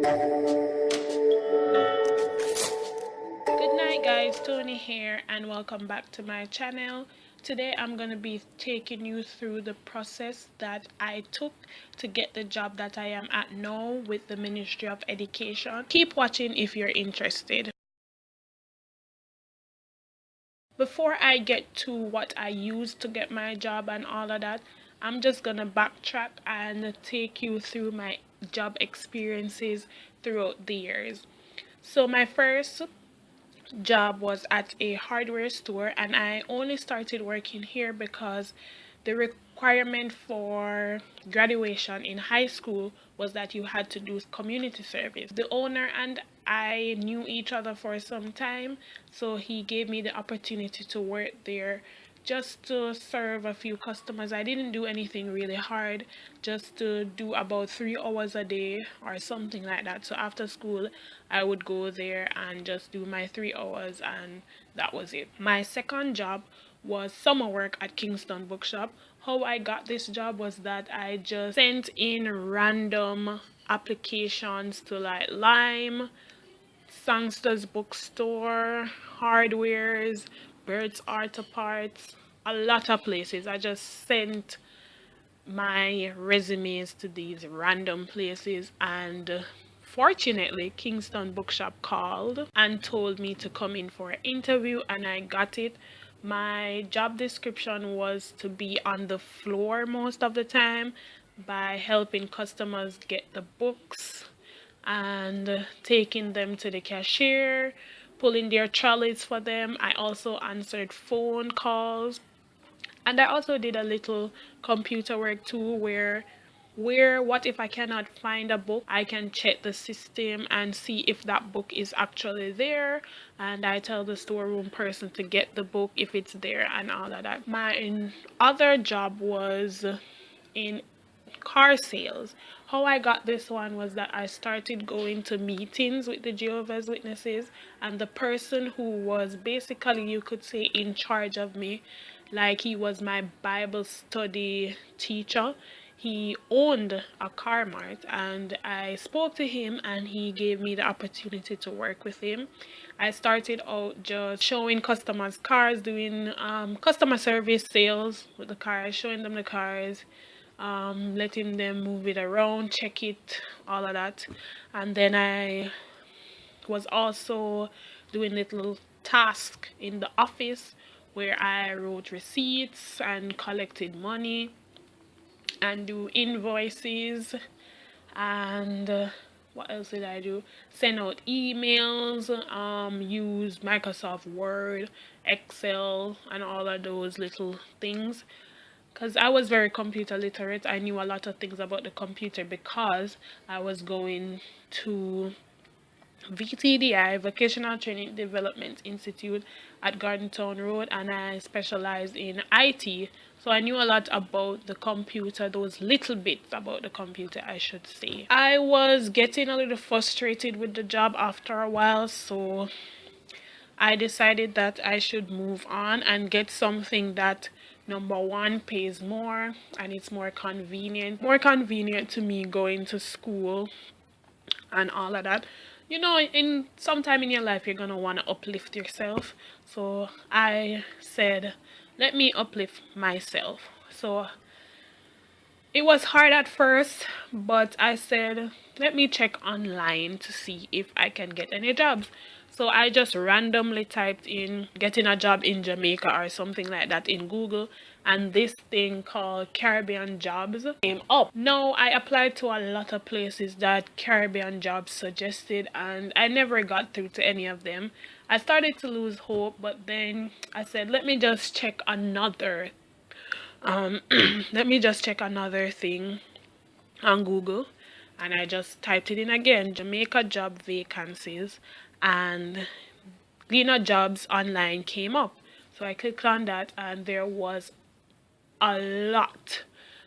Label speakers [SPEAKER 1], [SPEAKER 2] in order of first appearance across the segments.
[SPEAKER 1] Good night guys, Tony here and welcome back to my channel. Today I'm going to be taking you through the process that I took to get the job that I am at now with the Ministry of Education. Keep watching if you're interested. Before I get to what I used to get my job and all of that, I'm just gonna backtrack and take you through my job experiences throughout the years. So my first job was at a hardware store, and I only started working here because the requirement for graduation in high school was that you had to do community service. The owner and I knew each other for some time, so he gave me the opportunity to work there just to serve a few customers. I didn't do anything really hard, just to do about 3 hours a day or something like that. So after school, I would go there and just do my 3 hours, and that was it. My second job was summer work at Kingston Bookshop. How I got this job was that I just sent in random applications to like Lime, Sangster's Bookstore, Hardwares, Birds Art Parts, a lot of places. I just sent my resumes to these random places, and fortunately Kingston Bookshop called and told me to come in for an interview, and I got it. My job description was to be on the floor most of the time by helping customers get the books and taking them to the cashier, pulling their trolleys for them. I also answered phone calls, and I also did a little computer work too, where what if I cannot find a book, I can check the system and see if that book is actually there, and I tell the storeroom person to get the book if it's there and all of that. My other job was in car sales. How I got this one was that I started going to meetings with the Jehovah's Witnesses, and the person who was basically, you could say, in charge of me, like he was my Bible study teacher. He owned a car mart, and I spoke to him and he gave me the opportunity to work with him. I started out just showing customers cars, doing customer service sales with the cars, showing them the cars, letting them move it around, check it, all of that. And then I was also doing little tasks in the office where I wrote receipts and collected money and do invoices, and what else did I do? Send out emails, use Microsoft Word, Excel, and all of those little things. Because I was very computer literate, I knew a lot of things about the computer because I was going to VTDI, Vocational Training Development Institute at Gardentown Road, and I specialized in IT. So I knew a lot about the computer, those little bits about the computer, I should say. I was getting a little frustrated with the job after a while, so I decided that I should move on and get something that, number one, pays more and it's more convenient. More convenient to me going to school and all of that. You know, in sometime in your life you're gonna want to uplift yourself. So I said, let me uplift myself. So it was hard at first, but I said, let me check online to see if I can get any jobs. So I just randomly typed in getting a job in Jamaica or something like that in Google, and this thing called Caribbean Jobs came up. Now I applied to a lot of places that Caribbean Jobs suggested, and I never got through to any of them. I started to lose hope, but then I said, let me just check another let me just check another thing on Google, and I just typed it in again, Jamaica job vacancies, and Gleaner Jobs online came up. So I clicked on that, and there was a lot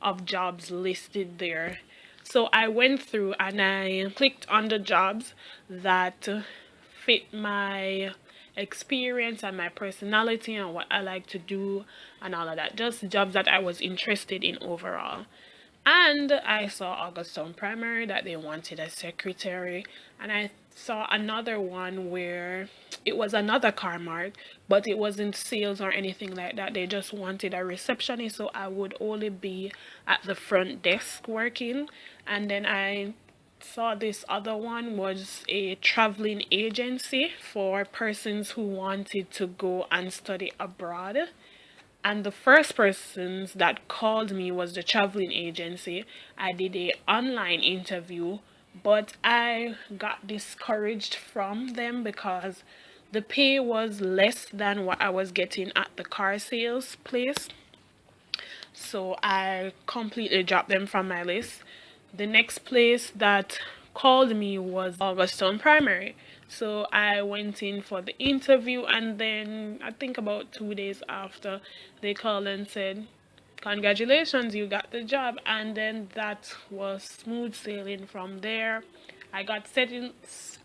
[SPEAKER 1] of jobs listed there. So I went through and I clicked on the jobs that fit my experience and my personality and what I like to do and all of that. Just jobs that I was interested in overall. And I saw Augustone Primary that they wanted a secretary, and I saw another one where it was another car mart, but it wasn't sales or anything like that. They just wanted a receptionist, so I would only be at the front desk working. And then I saw this other one was a traveling agency for persons who wanted to go and study abroad. And the first persons that called me was the traveling agency. I did a online interview, but I got discouraged from them because the pay was less than what I was getting at the car sales place. So I completely dropped them from my list. The next place that called me was Augustone Primary. So I went in for the interview, and then I think about 2 days after, they called and said, "Congratulations, you got the job." And then that was smooth sailing from there. I got settled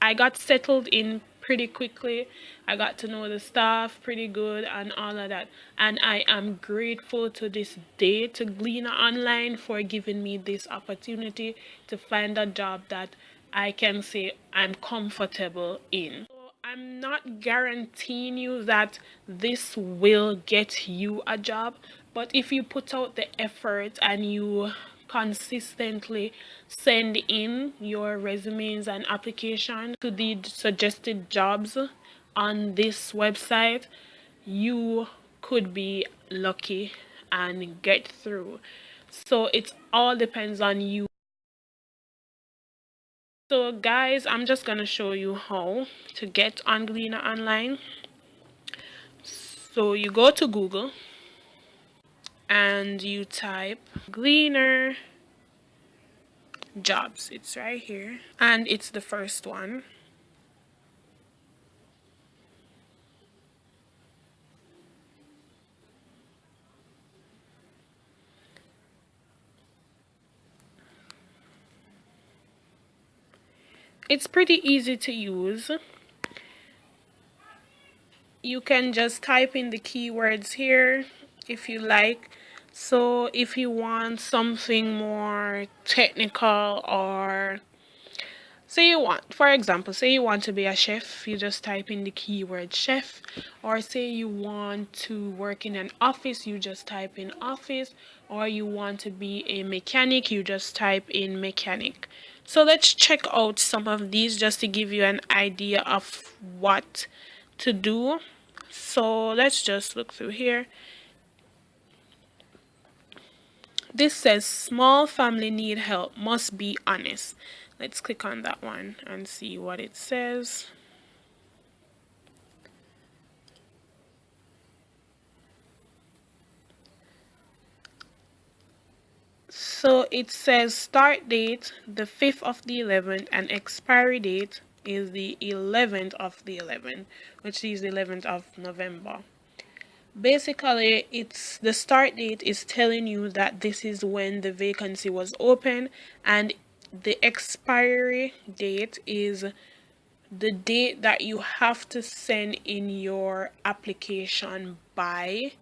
[SPEAKER 1] I got settled in pretty quickly. I got to know the staff pretty good and all of that. And I am grateful to this day to Gleaner Online for giving me this opportunity to find a job that I can say I'm comfortable in. So I'm not guaranteeing you that this will get you a job, but if you put out the effort and you consistently send in your resumes and applications to the suggested jobs on this website, you could be lucky and get through. So it all depends on you. So guys, I'm just gonna show you how to get on Gleaner Online. So you go to Google and you type Gleaner jobs. It's right here, and it's the first one. It's pretty easy to use. You can just type in the keywords here if you like. So if you want something more technical, or say you want, for example, say you want to be a chef, you just type in the keyword chef. Or say you want to work in an office, you just type in office. Or you want to be a mechanic, you just type in mechanic. So let's check out some of these just to give you an idea of what to do. So let's just look through here. This says small family need help, must be honest. Let's click on that one and see what it says. So it says start date the 5th of the 11th and expiry date is the 11th of the 11th, which is the 11th of November. Basically, it's the start date is telling you that this is when the vacancy was open, and the expiry date is the date that you have to send in your application by.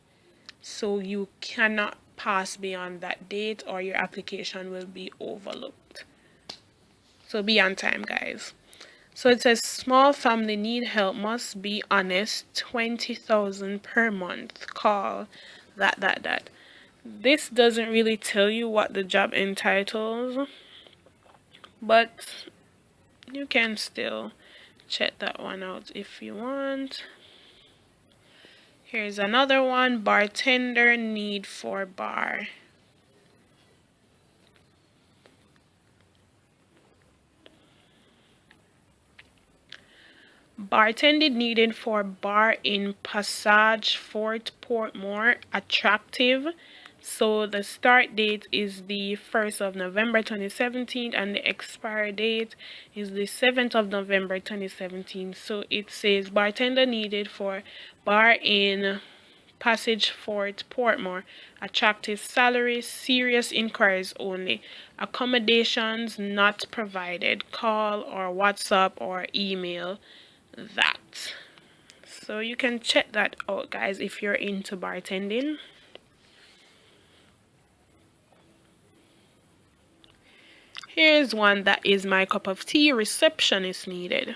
[SPEAKER 1] So you cannot pass beyond that date or your application will be overlooked. So be on time, guys. So it says small family need help, must be honest, 20,000 per month. Call that. This doesn't really tell you what the job entitles, but you can still check that one out if you want. Here's another one, bartender need for bar. Bartending needed for bar in Passage Fort Portmore. Attractive. So the start date is the 1st of November 2017 and the expiry date is the 7th of November 2017. So it says bartender needed for bar in Passage Fort Portmore. Attractive salary, serious inquiries only. Accommodations not provided. Call or WhatsApp or email that. So you can check that out, guys, if you're into bartending. Here's one that is my cup of tea. Receptionist needed.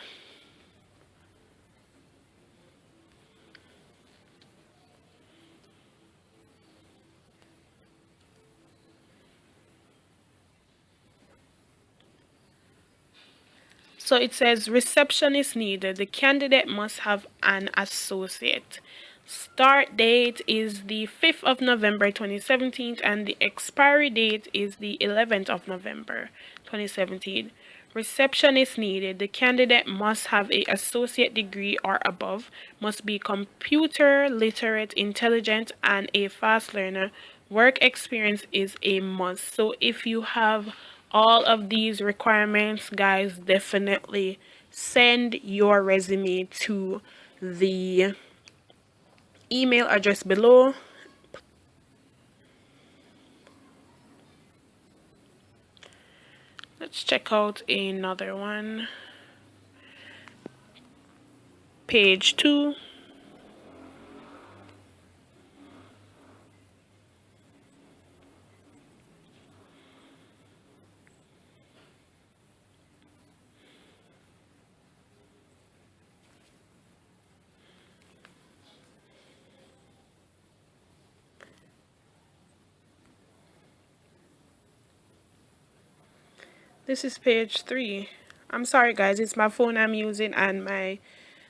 [SPEAKER 1] So it says receptionist needed. The candidate must have an associate. Start date is the 5th of November 2017 and the expiry date is the 11th of November 2017. Receptionist needed. The candidate must have a associate degree or above, must be computer literate, intelligent, and a fast learner. Work experience is a must. So if you have all of these requirements, guys, definitely send your resume to the email address below. Let's check out another one. Page 2. This is page 3. I'm sorry guys, it's my phone I'm using and my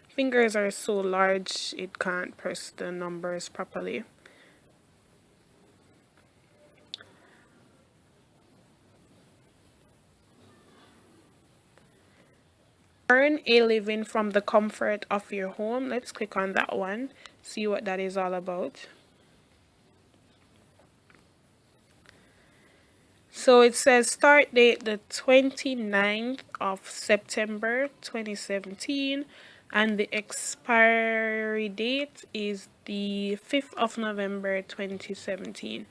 [SPEAKER 1] fingers are so large it can't press the numbers properly. Earn a living from the comfort of your home. Let's click on that one, see what that is all about. So it says start date the 29th of September 2017 and the expiry date is the 5th of November 2017.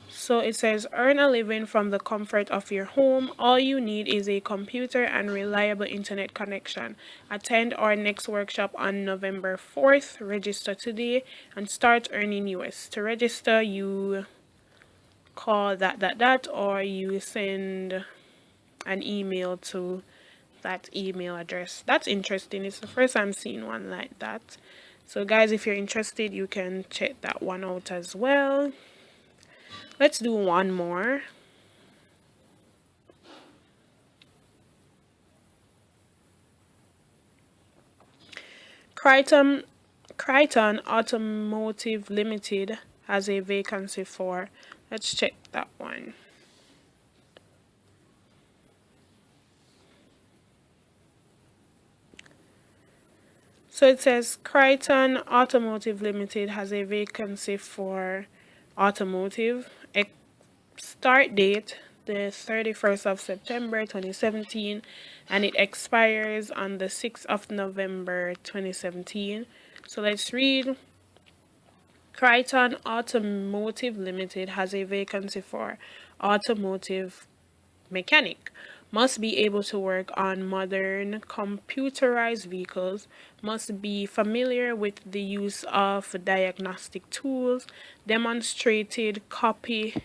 [SPEAKER 1] So it says earn a living from the comfort of your home. All you need is a computer and reliable internet connection. Attend our next workshop on November 4th. Register today and start earning US. To register, you call that or you send an email to that email address. That's interesting. It's the first time seeing one like that. So guys, if you're interested, you can check that one out as well. Let's do one more. Crichton Automotive Limited has a vacancy for. Let's check that one. So it says Crichton Automotive Limited has a vacancy for automotive. Start date the 31st of September 2017 and it expires on the 6th of November 2017. So let's read. Crichton Automotive Limited has a vacancy for automotive mechanic. Must be able to work on modern computerized vehicles, must be familiar with the use of diagnostic tools, demonstrated copying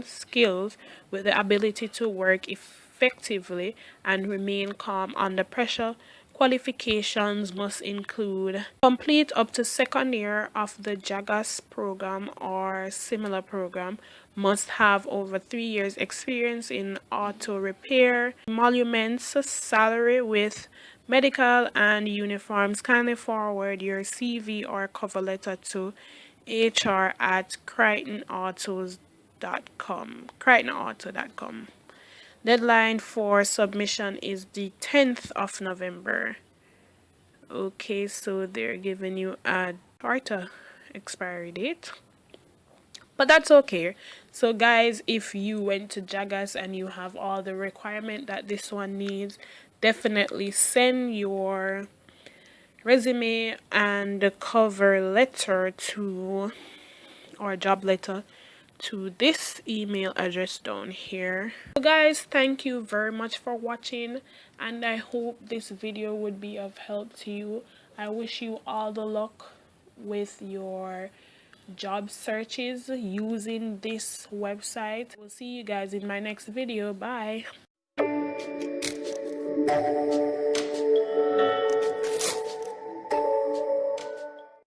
[SPEAKER 1] skills with the ability to work effectively and remain calm under pressure. Qualifications must include complete up to second year of the JAGAS program or similar program, must have over 3 years experience in auto repair, emoluments, salary with medical and uniforms. Kindly forward your CV or cover letter to hr@crichtonauto.com. Deadline for submission is the 10th of November. Okay, so they're giving you a shorter expiry date, but that's okay. So guys, if you went to Jagas and you have all the requirement that this one needs, definitely send your resume and the cover letter to, or job letter, to this email address down here. So guys, thank you very much for watching and I hope this video would be of help to you. I wish you all the luck with your job searches using this website. We'll see you guys in my next video. Bye.